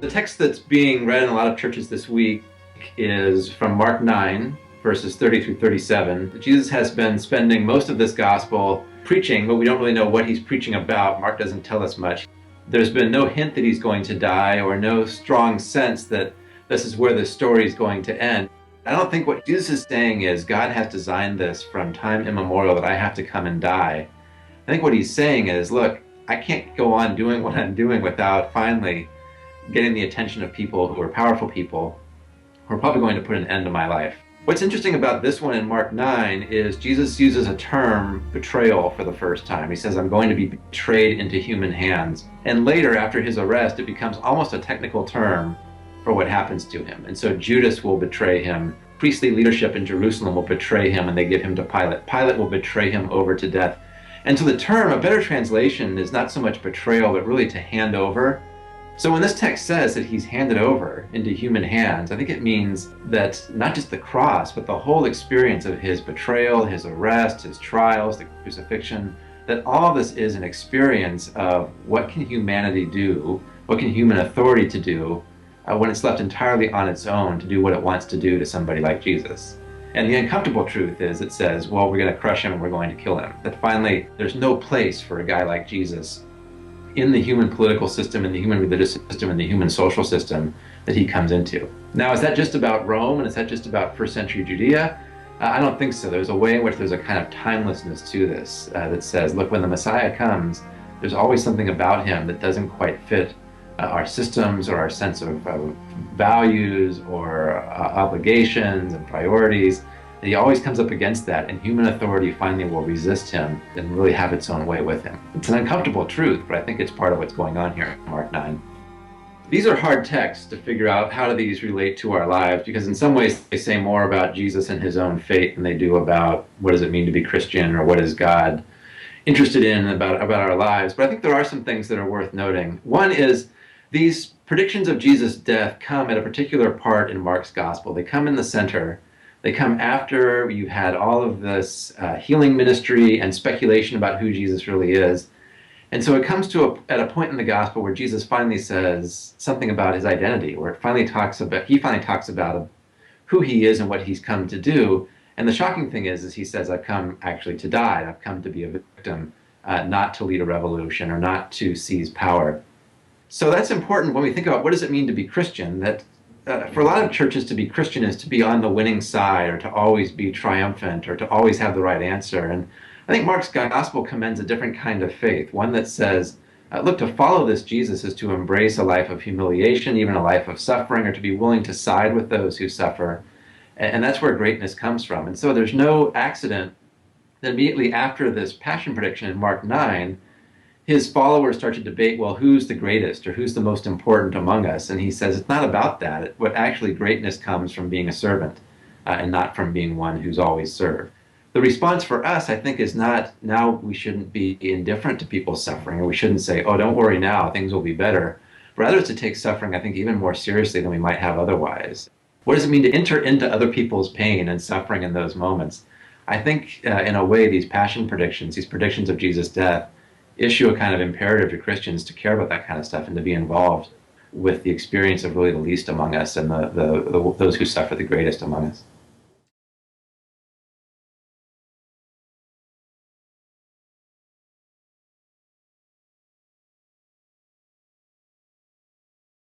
The text that's being read in a lot of churches this week is from Mark 9, verses 30 through 37. Jesus has been spending most of this gospel preaching, but we don't really know what he's preaching about. Mark doesn't tell us much. There's been no hint that he's going to die or no strong sense that this is where the story is going to end. I don't think what Jesus is saying is God has designed this from time immemorial that I have to come and die. I think what he's saying is, look, I can't go on doing what I'm doing without finally getting the attention of people who are powerful people who are probably going to put an end to my life. What's interesting about this one in Mark 9 is Jesus uses a term, betrayal, for the first time. He says, I'm going to be betrayed into human hands. And later, after his arrest, it becomes almost a technical term for what happens to him. And so Judas will betray him. Priestly leadership in Jerusalem will betray him, and they give him to Pilate. Pilate will betray him over to death. And so the term, a better translation, is not so much betrayal, but really to hand over. So when this text says that he's handed over into human hands, I think it means that not just the cross, but the whole experience of his betrayal, his arrest, his trials, the crucifixion, that all of this is an experience of what can humanity do, what can human authority to do when it's left entirely on its own to do what it wants to do to somebody like Jesus. And the uncomfortable truth is it says, well, we're going to crush him and we're going to kill him. That finally, there's no place for a guy like Jesus in the human political system, in the human religious system, in the human social system that he comes into. Now, is that just about Rome, and is that just about first century Judea? I don't think so. There's a way in which there's a kind of timelessness to this that says, look, when the Messiah comes, there's always something about him that doesn't quite fit our systems or our sense of values or obligations and priorities. He always comes up against that, and human authority finally will resist him and really have its own way with him. It's an uncomfortable truth, but I think it's part of what's going on here in Mark 9. These are hard texts to figure out how do these relate to our lives, because in some ways they say more about Jesus and his own fate than they do about what does it mean to be Christian or what is God interested in about our lives. But I think there are some things that are worth noting. One is these predictions of Jesus' death come at a particular part in Mark's gospel. They come in the center. They come after you've had all of this healing ministry and speculation about who Jesus really is. And so it comes to at a point in the gospel where Jesus finally says something about his identity, where he finally talks about who he is and what he's come to do. And the shocking thing is he says, I've come actually to die. I've come to be a victim, not to lead a revolution or not to seize power. So that's important when we think about what does it mean to be Christian, that for a lot of churches, to be Christian is to be on the winning side or to always be triumphant or to always have the right answer. And I think Mark's gospel commends a different kind of faith, one that says, look, to follow this Jesus is to embrace a life of humiliation, even a life of suffering, or to be willing to side with those who suffer. And that's where greatness comes from. And so there's no accident that immediately after this passion prediction in Mark 9, his followers start to debate, well, who's the greatest or who's the most important among us? And he says it's not about that. What actually greatness comes from being a servant and not from being one who's always served. The response for us, I think, is not now we shouldn't be indifferent to people's suffering, or we shouldn't say, oh, don't worry now, things will be better. Rather, it's to take suffering, I think, even more seriously than we might have otherwise. What does it mean to enter into other people's pain and suffering in those moments? I think, in a way, these passion predictions, these predictions of Jesus' death, issue a kind of imperative to Christians to care about that kind of stuff and to be involved with the experience of really the least among us and those who suffer the greatest among us.